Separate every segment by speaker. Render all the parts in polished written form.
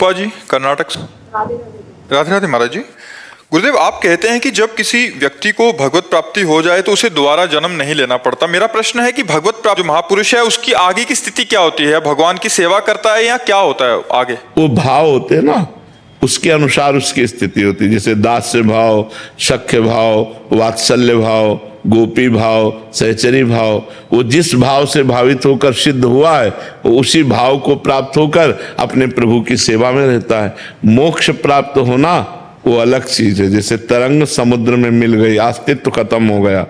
Speaker 1: पा जी कर्नाटक से। राधे राधे महाराज जी। गुरुदेव, आप कहते हैं कि जब किसी व्यक्ति को भगवत प्राप्ति हो जाए तो उसे दोबारा जन्म नहीं लेना पड़ता। मेरा प्रश्न है कि भगवत प्राप्त जो महापुरुष है उसकी आगे की स्थिति क्या होती है? भगवान की सेवा करता है या क्या होता है आगे?
Speaker 2: वो भाव होते हैं ना, उसके अनुसार उसकी स्थिति होती है। जैसे दास्य भाव, सख्य भाव, वात्सल्य भाव, गोपी भाव, सहचरी भाव, वो जिस भाव से भावित होकर सिद्ध हुआ है वो उसी भाव को प्राप्त होकर अपने प्रभु की सेवा में रहता है। मोक्ष प्राप्त होना वो अलग चीज है। जैसे तरंग समुद्र में मिल गई, अस्तित्व खत्म हो गया,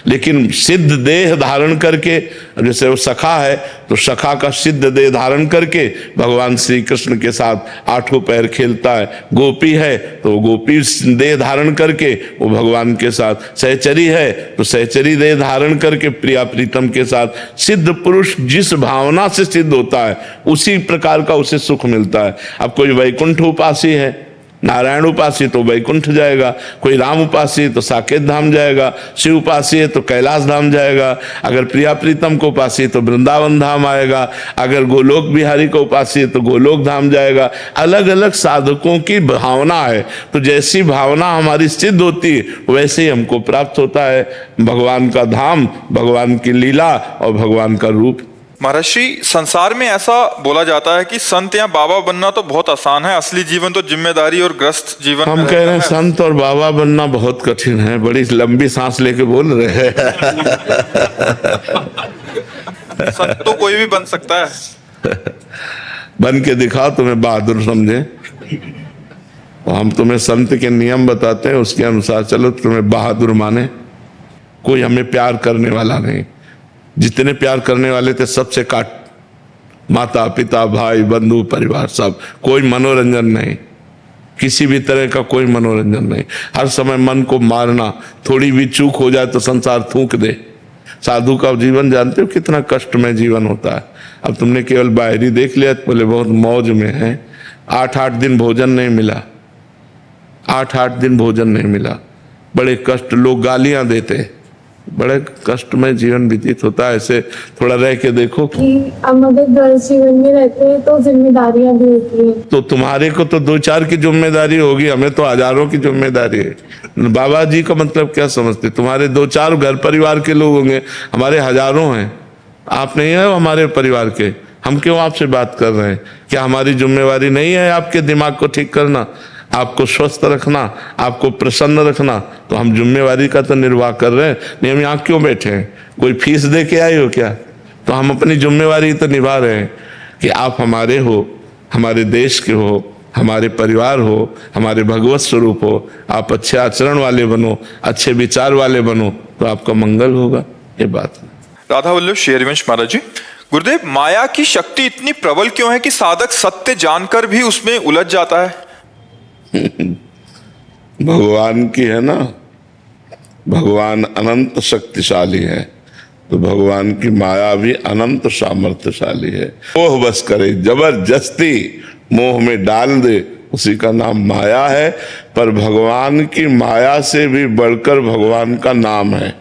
Speaker 2: लेकिन सिद्ध देह धारण करके, जैसे वो सखा है तो सखा का सिद्ध देह धारण करके भगवान श्री कृष्ण के साथ आठों पैर खेलता है। गोपी है तो गोपी देह धारण करके वो भगवान के साथ, सहचरी है तो सहचरी देह धारण करके प्रिया प्रीतम के साथ। सिद्ध पुरुष जिस भावना से सिद्ध होता है उसी प्रकार का उसे सुख मिलता है। अब कोई वैकुंठ उपासी है, नारायण उपासी तो वैकुंठ जाएगा, कोई राम उपासी तो साकेत धाम जाएगा, शिव उपासी है तो कैलाश धाम जाएगा, अगर प्रिया प्रीतम को उपासी तो वृंदावन धाम आएगा, अगर गोलोक बिहारी को उपासी है तो गोलोक धाम जाएगा। अलग अलग साधकों की भावना है, तो जैसी भावना हमारी सिद्ध होती है वैसे ही हमको प्राप्त होता है भगवान का धाम, भगवान की लीला और भगवान का रूप।
Speaker 1: महाराज श्री, संसार में ऐसा बोला जाता है कि संत या बाबा बनना तो बहुत आसान है, असली जीवन तो जिम्मेदारी और ग्रस्त जीवन
Speaker 2: हम कह रहे हैं संत और बाबा बनना बहुत कठिन है। बड़ी लंबी सांस लेके बोल रहे हैं।
Speaker 1: संत तो कोई भी बन सकता है।
Speaker 2: बन के दिखाओ, तुम्हें बहादुर समझे। हम तुम्हें संत के नियम बताते हैं, उसके अनुसार चलो, तुम्हें बहादुर माने। कोई हमें प्यार करने वाला नहीं, जितने प्यार करने वाले थे सबसे काट, माता पिता भाई बंधु परिवार सब। कोई मनोरंजन नहीं, किसी भी तरह का कोई मनोरंजन नहीं। हर समय मन को मारना, थोड़ी भी चूक हो जाए तो संसार थूक दे। साधु का जीवन जानते हो कितना कष्टमय जीवन होता है। अब तुमने केवल बाहरी देख लिया तो बोले बहुत मौज में है। 8-8 दिन भोजन नहीं मिला, 8-8 दिन भोजन नहीं मिला, बड़े कष्ट, लोग गालियां देते, बड़े कष्ट में जीवन व्यतीत होता है। ऐसे थोड़ा रह के देखो
Speaker 3: कि हम अगर गृहस्थ जीवन में रहते हैं तो जिम्मेदारियां भी होती हैं।
Speaker 2: तो तुम्हारे को तो 2-4 की जिम्मेदारी होगी, हमें तो हजारों की जिम्मेदारी है। बाबा जी का मतलब क्या समझते? तुम्हारे 2-4 घर परिवार के लोग होंगे, हमारे हजारों हैं। आप नहीं है हमारे परिवार के, हम क्यों आपसे बात कर रहे हैं? क्या हमारी जिम्मेवारी नहीं है आपके दिमाग को ठीक करना, आपको स्वस्थ रखना, आपको प्रसन्न रखना? तो हम जिम्मेवारी का तो निर्वाह कर रहे हैं। नहीं, हम यहाँ क्यों बैठे हैं? कोई फीस दे के आए हो क्या? तो हम अपनी जिम्मेवारी तो निभा रहे हैं कि आप हमारे हो, हमारे देश के हो, हमारे परिवार हो, हमारे भगवत स्वरूप हो। आप अच्छे आचरण वाले बनो, अच्छे विचार वाले बनो तो आपका मंगल होगा। ये बात है।
Speaker 1: राधा वल्लभ श्री हरिवंश महाराज जी। गुरुदेव, माया की शक्ति इतनी प्रबल क्यों है कि साधक सत्य जानकर भी उसमें उलझ जाता है?
Speaker 2: भगवान की है ना, भगवान अनंत शक्तिशाली है, तो भगवान की माया भी अनंत सामर्थ्यशाली है। मोह बस करे, जबरदस्ती मोह में डाल दे, उसी का नाम माया है। पर भगवान की माया से भी बढ़कर भगवान का नाम है।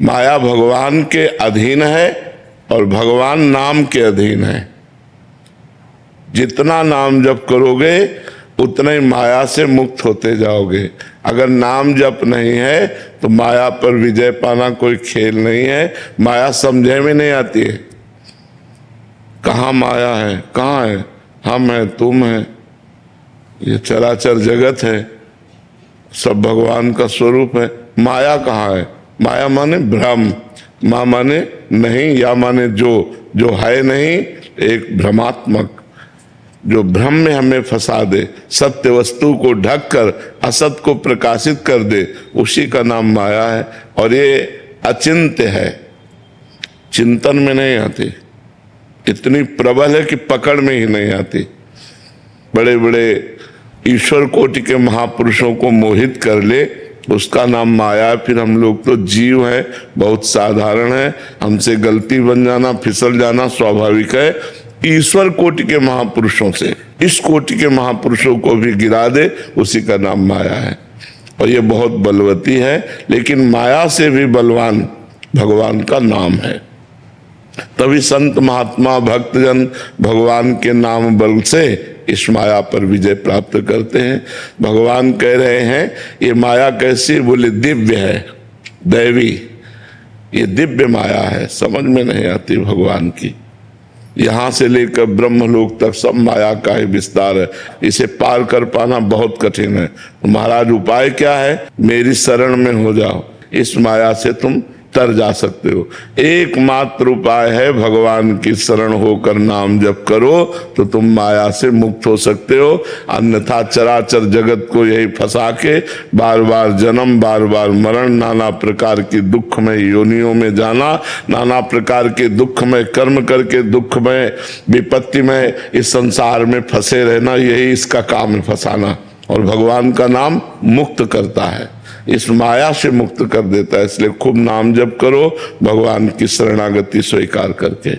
Speaker 2: माया भगवान के अधीन है और भगवान नाम के अधीन है। जितना नाम जप करोगे उतना ही माया से मुक्त होते जाओगे। अगर नाम जप नहीं है तो माया पर विजय पाना कोई खेल नहीं है। माया समझे में नहीं आती है। कहाँ माया है, कहाँ है? हम हैं, तुम हैं, ये चराचर जगत है, सब भगवान का स्वरूप है। माया कहाँ है? माया माने भ्रम, माँ माने नहीं, या माने जो है नहीं, एक भ्रमात्मक, जो भ्रम में हमें फंसा दे, सत्य वस्तु को ढक कर असत को प्रकाशित कर दे, उसी का नाम माया है। और ये अचिंत्य है, चिंतन में नहीं आती, इतनी प्रबल है कि पकड़ में ही नहीं आती। बड़े बड़े ईश्वर कोटि के महापुरुषों को मोहित कर ले, उसका नाम माया है। फिर हम लोग तो जीव हैं, बहुत साधारण है, हमसे गलती बन जाना, फिसल जाना स्वाभाविक है। ईश्वर कोटि के महापुरुषों से इस कोटि के महापुरुषों को भी गिरा दे, उसी का नाम माया है। और ये बहुत बलवती है, लेकिन माया से भी बलवान भगवान का नाम है। तभी संत महात्मा भक्तजन भगवान के नाम बल से इस माया पर विजय प्राप्त करते हैं। भगवान कह रहे हैं ये माया कैसी, बोले दिव्य है, दैवी, ये दिव्य माया है, समझ में नहीं आती भगवान की। यहां से लेकर ब्रह्मलोक तक सब माया का ही विस्तार है, इसे पार कर पाना बहुत कठिन है। महाराज उपाय क्या है, मेरी शरण में हो जाओ, इस माया से तुम तर जा सकते हो। एकमात्र उपाय है भगवान की शरण होकर नाम जप करो तो तुम माया से मुक्त हो सकते हो। अन्यथा चराचर जगत को यही फंसा के बार बार जन्म, बार बार मरण, नाना प्रकार की दुखमय योनियों में जाना, नाना प्रकार के दुखमय कर्म करके दुखमय विपत्ति में इस संसार में फंसे रहना, यही इसका काम है, फंसाना। और भगवान का नाम मुक्त करता है, इस माया से मुक्त कर देता है। इसलिए खूब नाम जप करो भगवान की शरणागति स्वीकार करके।